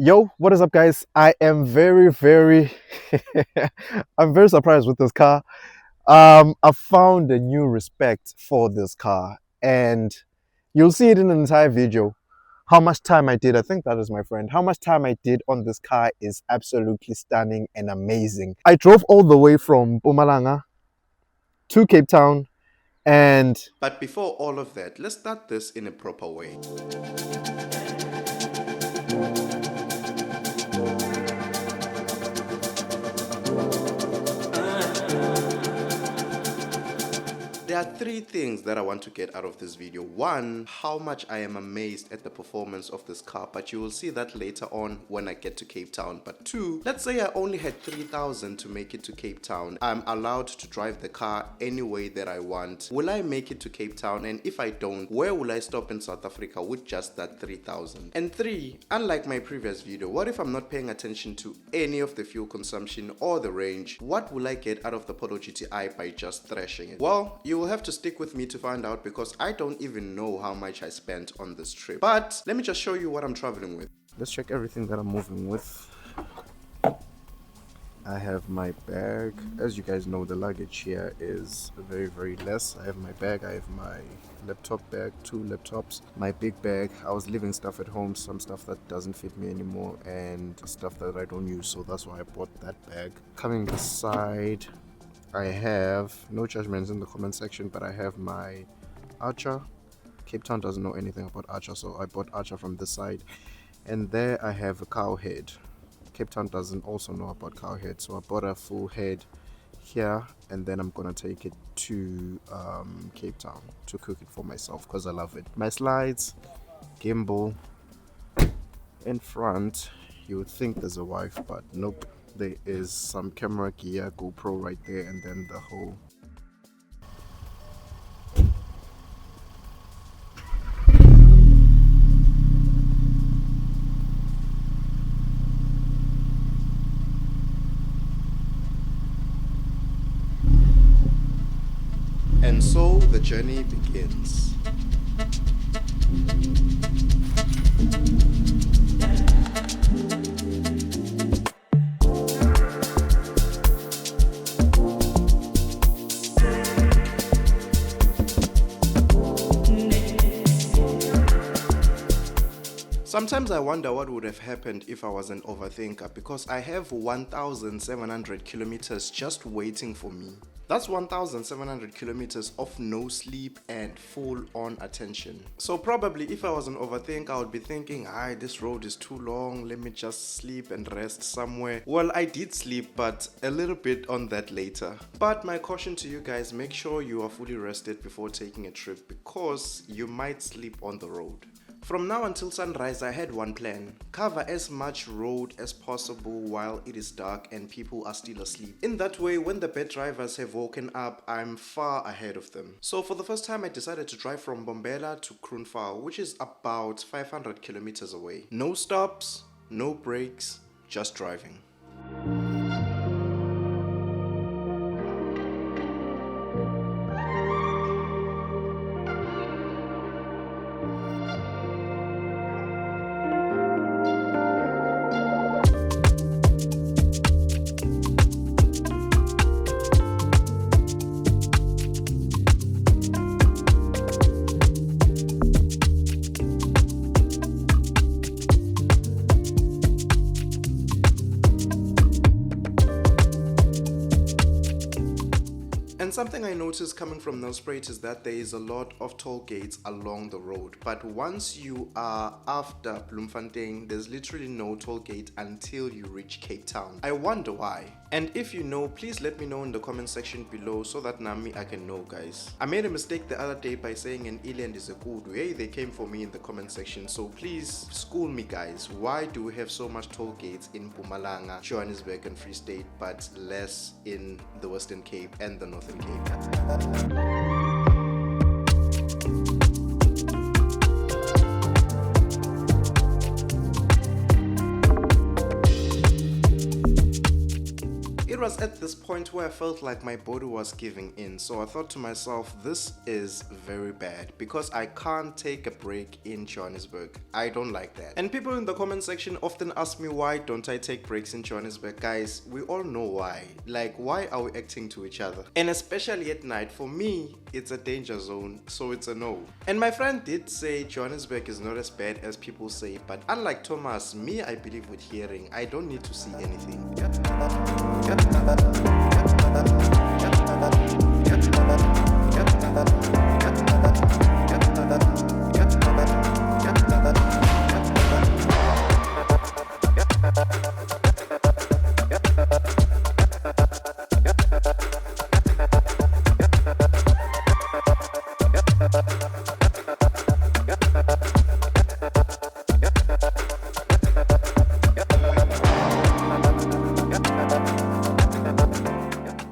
Yo, what is up, guys? I am I'm very surprised with this car. I found a new respect for this car, and you'll see it in the entire video. How much time I did, I think that is my friend. How much time I did on this car is absolutely stunning and amazing. I drove all the way from Mpumalanga to Cape Town, and But before all of that, let's start this in a proper way. There are three things that I want to get out of this video. One, how much I am amazed at the performance of this car, but you will see that later on when I get to Cape Town. But two, let's say I only had 3,000 to make it to Cape Town. I'm allowed to drive the car any way that I want. Will I make it to Cape Town? And if I don't, where will I stop in South Africa with just that 3,000? And three, unlike my previous video, what if I'm not paying attention to any of the fuel consumption or the range? What will I get out of the Polo GTI by just thrashing it? Well, you will have to stick with me to find out, because I don't even know how much I spent on this trip. But let me just show you what I'm traveling with. let's check everything that I'm moving with. I have my bag. As you guys know, the luggage here is very less. I have my bag, I have my laptop bag, 2 laptops, my big bag. I was leaving stuff at home, some stuff that doesn't fit me anymore, and stuff that I don't use, so that's why I bought that bag. Coming this side, I have, no judgments in the comment section, but I have my Archer. Cape Town doesn't know anything about Archer, so I bought Archer from this side. And there I have a cow head. Cape Town doesn't also know about cow head, so I bought a full head here, and then I'm gonna take it to Cape Town to cook it for myself because I love it. My slides, gimbal. In front, you would think there's a wife, but nope. There is some camera gear, GoPro right there, and then the whole And so the journey begins. Sometimes I wonder what would have happened if I was an overthinker, because I have 1,700 kilometers just waiting for me. That's 1,700 kilometers of no sleep and full on attention. So probably if I was an overthinker, I would be thinking, this road is too long, let me just sleep and rest somewhere. Well, I did sleep, but a little bit on that later. But my caution to you guys, make sure you are fully rested before taking a trip, because you might sleep on the road. From now until sunrise, I had one plan: cover as much road as possible while it is dark and people are still asleep. In that way, when the bed drivers have woken up, I'm far ahead of them. So for the first time, I decided to drive from Bombela to Kroonval, which is about 500 kilometers away. No stops, no breaks, just driving. And something I noticed coming from NELSPRUIT is that there is a lot of toll gates along the road, but once you are after Bloemfontein, there's literally no toll gate until you reach Cape Town. I wonder why. And if you know, please let me know in the comment section below so that Nami I can know, guys. I made a mistake the other day by saying an Eland is a kudu. Hey, they came for me in the comment section, so please school me, guys. Why do we have so much toll gates in Mpumalanga, Johannesburg and Free State, but less in the Western Cape and the Northern Cape? was at this point where I felt like my body was giving in. So I thought to myself, this is very bad because I can't take a break in Johannesburg. I don't like that. And people in the comment section often ask me, why don't I take breaks in Johannesburg? Guys, we all know why. Like, why are we acting to each other? And especially at night, for me, it's a danger zone, so it's a no. And my friend did say Johannesburg is not as bad as people say, but unlike Thomas, me, I believe with hearing, I don't need to see anything.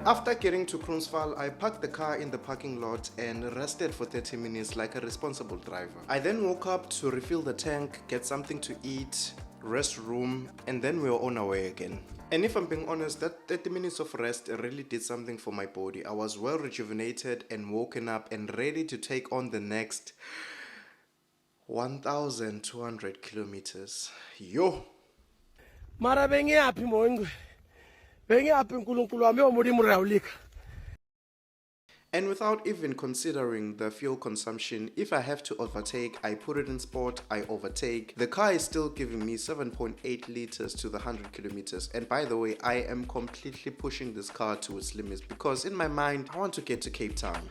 After getting to Kroonsval, I parked the car in the parking lot and rested for 30 minutes like a responsible driver. I then woke up to refill the tank, get something to eat, restroom, and then we were on our way again. And if I'm being honest, that 30 minutes of rest really did something for my body. I was well rejuvenated and woken up and ready to take on the next 1,200 kilometers. Yo! Mara bengi happy moingwe. Bengi happy nkulunkulu wami omulimo rawulika. And without even considering the fuel consumption, if I have to overtake, I put it in sport, I overtake. The car is still giving me 7.8 liters to the 100 kilometers. And by the way, I am completely pushing this car to its limits because in my mind, I want to get to Cape Town.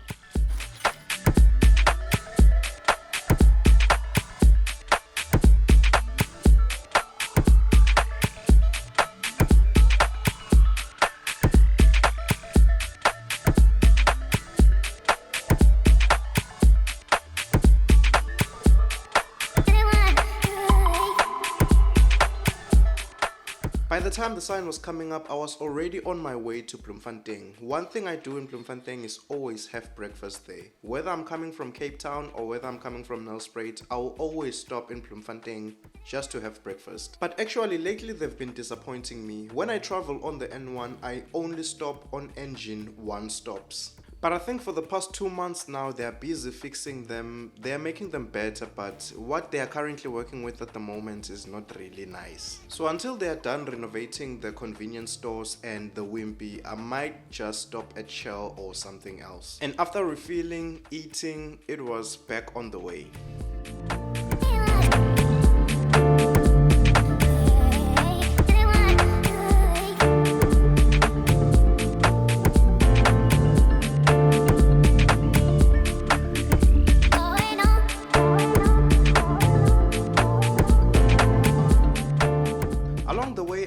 By the time the sign was coming up, I was already on my way to Bloemfontein. One thing I do in Bloemfontein is always have breakfast there. Whether I'm coming from Cape Town or whether I'm coming from NELSPRUIT, I will always stop in Bloemfontein just to have breakfast. But actually lately they've been disappointing me. When I travel on the N1, I only stop on engine 1 stops. But I think for the past 2 months now, they're busy fixing them. They're making them better, but what they are currently working with at the moment is not really nice. So until they're done renovating the convenience stores and the Wimpy, I might just stop at Shell or something else. And after refilling, eating, it was back on the way.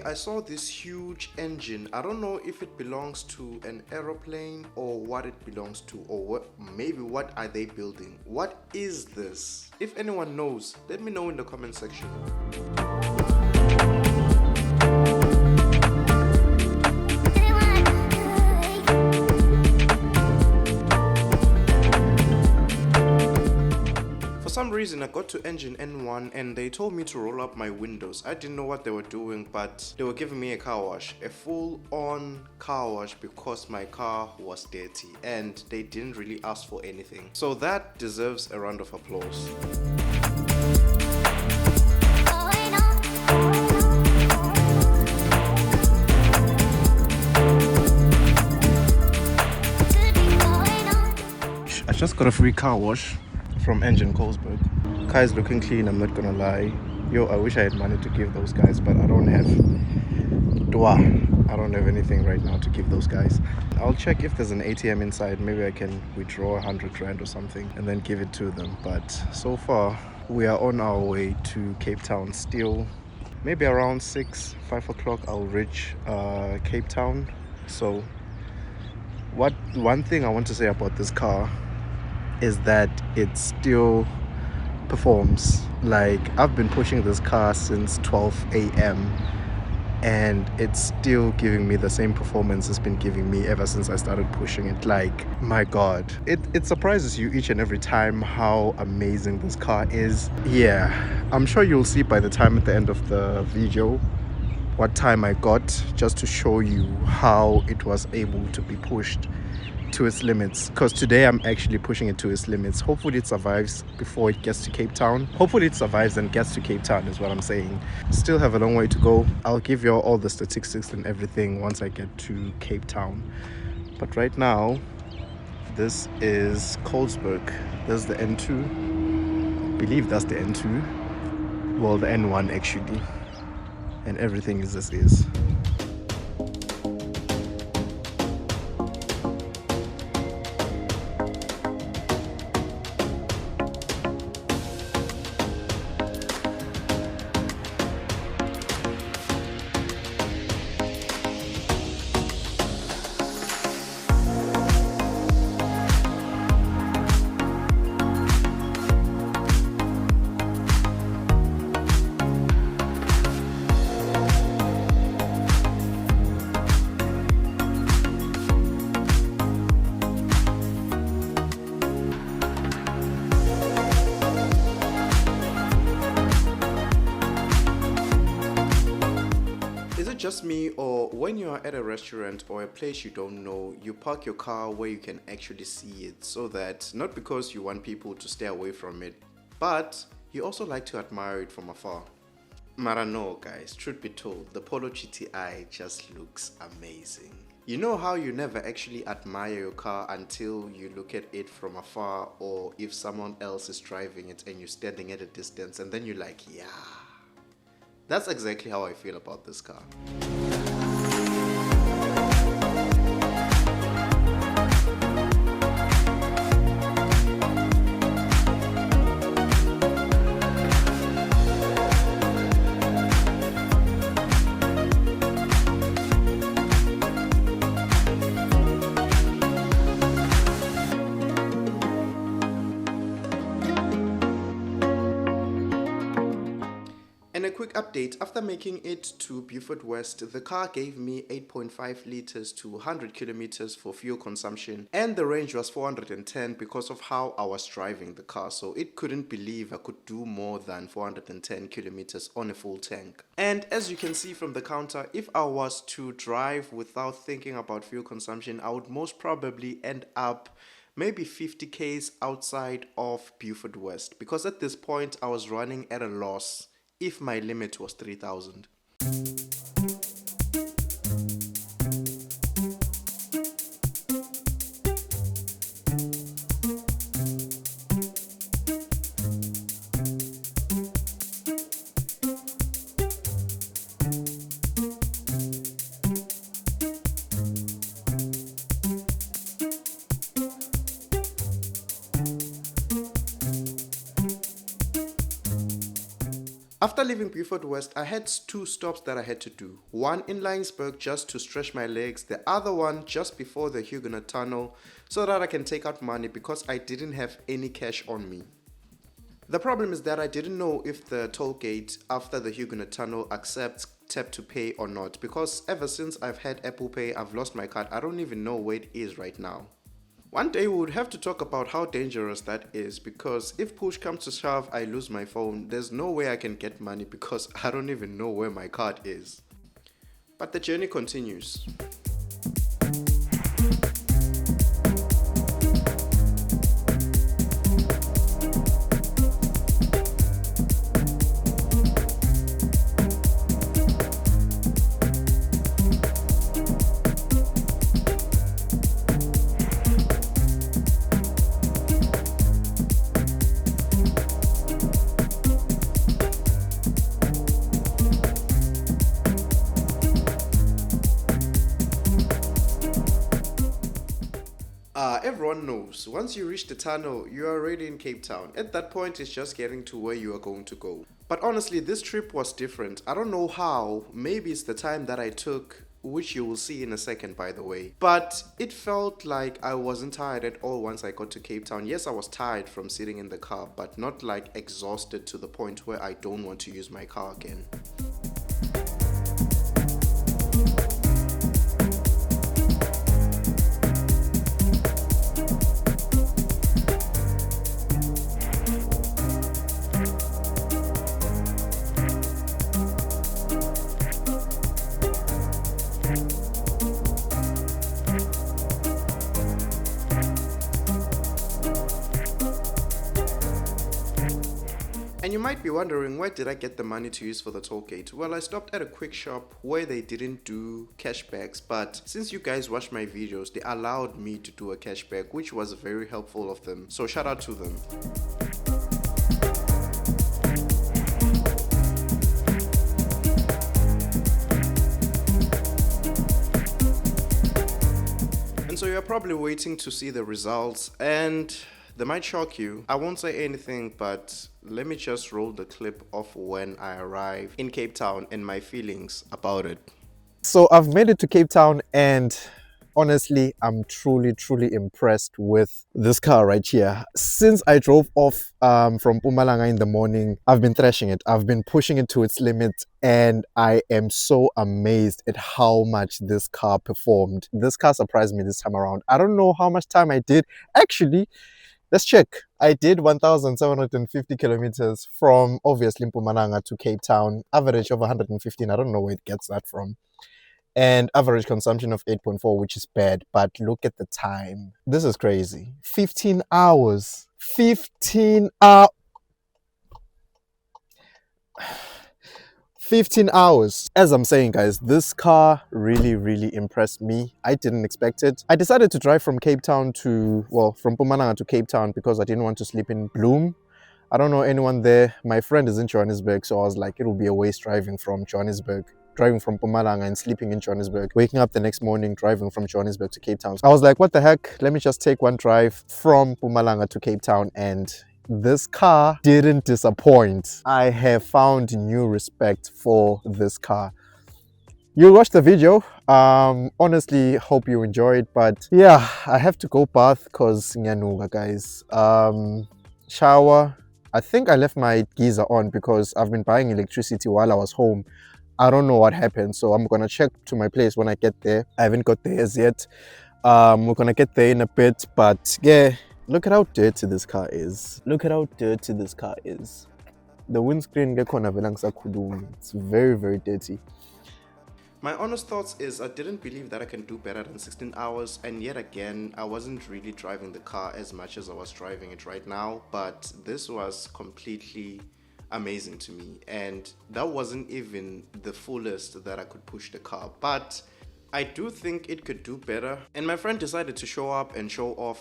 I saw this huge engine. I don't know if it belongs to an aeroplane or what it belongs to, or maybe what are they building. What is this? If anyone knows, let me know in the comment section. For some reason I got to engine N1 and they told me to roll up my windows. I didn't know what they were doing, but they were giving me a car wash, a full-on car wash, because my car was dirty and they didn't really ask for anything. So that deserves a round of applause. I just got a free car wash from Engine Colesberg. Car is looking clean, I'm not gonna lie. Yo, I wish I had money to give those guys, but I don't have. I don't have anything right now to give those guys. I'll check if there's an ATM inside. Maybe I can withdraw 100 Rand or something and then give it to them. But so far, we are on our way to Cape Town still. Maybe around 5 o'clock I'll reach Cape Town. So one thing I want to say about this car is that it still performs. Like, I've been pushing this car since 12 a.m. and it's still giving me the same performance it's been giving me ever since I started pushing it. Like, my god, it surprises you each and every time how amazing this car is. Yeah, I'm sure you'll see by the time at the end of the video what time I got, just to show you how it was able to be pushed to its limits, because today I'm actually pushing it to its limits. Hopefully it survives before it gets to Cape Town. Hopefully it survives and gets to Cape Town is what I'm saying. Still have a long way to go. I'll give you all the statistics and everything once I get to Cape Town. But right now, this is Colesberg. There's the N2. I believe that's the N2. Well, the N1 actually. And everything is as is. Just me, or when you are at a restaurant or a place you don't know, you park your car where you can actually see it, so that not because you want people to stay away from it, but you also like to admire it from afar. Mara no guys, truth be told, the Polo GTI just looks amazing. You know how you never actually admire your car until you look at it from afar, or if someone else is driving it and you're standing at a distance and then you're like, yeah. That's exactly how I feel about this car. And a quick update, after making it to Beaufort West, the car gave me 8.5 liters to 100 kilometers for fuel consumption, and the range was 410 because of how I was driving the car, so it couldn't believe I could do more than 410 kilometers on a full tank. And as you can see from the counter, if I was to drive without thinking about fuel consumption, I would most probably end up maybe 50 k's outside of Beaufort West, because at this point I was running at a loss if my limit was 3,000. After leaving Beaufort West, I had 2 stops that I had to do. One in NELSPRUIT just to stretch my legs, the other one just before the Huguenot Tunnel so that I can take out money because I didn't have any cash on me. The problem is that I didn't know if the toll gate after the Huguenot Tunnel accepts tap to pay or not, because ever since I've had Apple Pay, I've lost my card. I don't even know where it is right now. One day we would have to talk about how dangerous that is, because if push comes to shove, I lose my phone, there's no way I can get money because I don't even know where my card is. But the journey continues. Everyone knows, once you reach the tunnel, you are already in Cape Town. At that point, it's just getting to where you are going to go. But honestly, this trip was different. I don't know how, maybe it's the time that I took, which you will see in a second by the way. But it felt like I wasn't tired at all once I got to Cape Town. Yes, I was tired from sitting in the car, but not like exhausted to the point where I don't want to use my car again. might be wondering, where did I get the money to use for the toll gate? Well, I stopped at a quick shop where they didn't do cashbacks, but since you guys watch my videos, they allowed me to do a cashback, which was very helpful of them. So shout out to them. And so you're probably waiting to see the results, and they might shock you. I won't say anything, but let me just roll the clip of when I arrived in Cape Town and my feelings about it. So I've made it to Cape Town, and honestly, I'm truly impressed with this car right here. Since I drove off from Mpumalanga in the morning, I've been thrashing it. I've been pushing it to its limit, and I am so amazed at how much this car performed. This car surprised me this time around. I don't know how much time I did. Actually, let's check. I did 1,750 kilometers from obviously Mpumalanga to Cape Town, average of 115. I don't know where it gets that from. And average consumption of 8.4, which is bad, but look at the time. This is crazy. 15 hours. 15 hours. 15 hours. As I'm saying, guys, this car really impressed me. I didn't expect it. I decided to drive from Cape Town to, well, from Mpumalanga to Cape Town because I didn't want to sleep in Bloem. I don't know anyone there. My friend is in Johannesburg, so I was like, it will be a waste driving from Johannesburg. Driving from Mpumalanga and sleeping in Johannesburg, waking up the next morning, driving from Johannesburg to Cape Town. I was like, what the heck? Let me just take one drive from Mpumalanga to Cape Town, and this car didn't disappoint. I have found new respect for this car. You'll watch the video. Honestly, hope you enjoyed, but yeah, I have to go bath because nyanuga, guys. Shower. I think I left my geyser on because I've been buying electricity while I was home. I don't know what happened, so I'm gonna check to my place when I get there. I haven't got there as yet. We're gonna get there in a bit, but yeah, look at how dirty this car is. Look at how dirty this car is. The windscreen, it's very dirty. My honest thoughts is I didn't believe that I can do better than 16 hours, and yet again, I wasn't really driving the car as much as I was driving it right now, but this was completely amazing to me, and that wasn't even the fullest that I could push the car, but I do think it could do better. And my friend decided to show up and show off.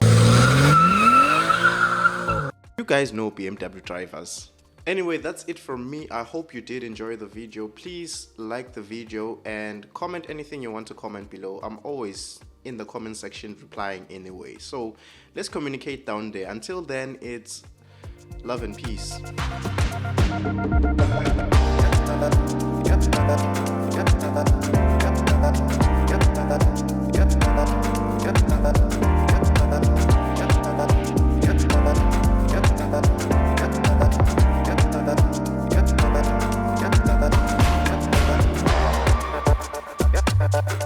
You guys know BMW drivers. Anyway, that's it from me. I hope you did enjoy the video. Please like the video and comment anything you want to comment below. I'm always in the comment section replying anyway, so let's communicate down there. Until then, it's love and peace.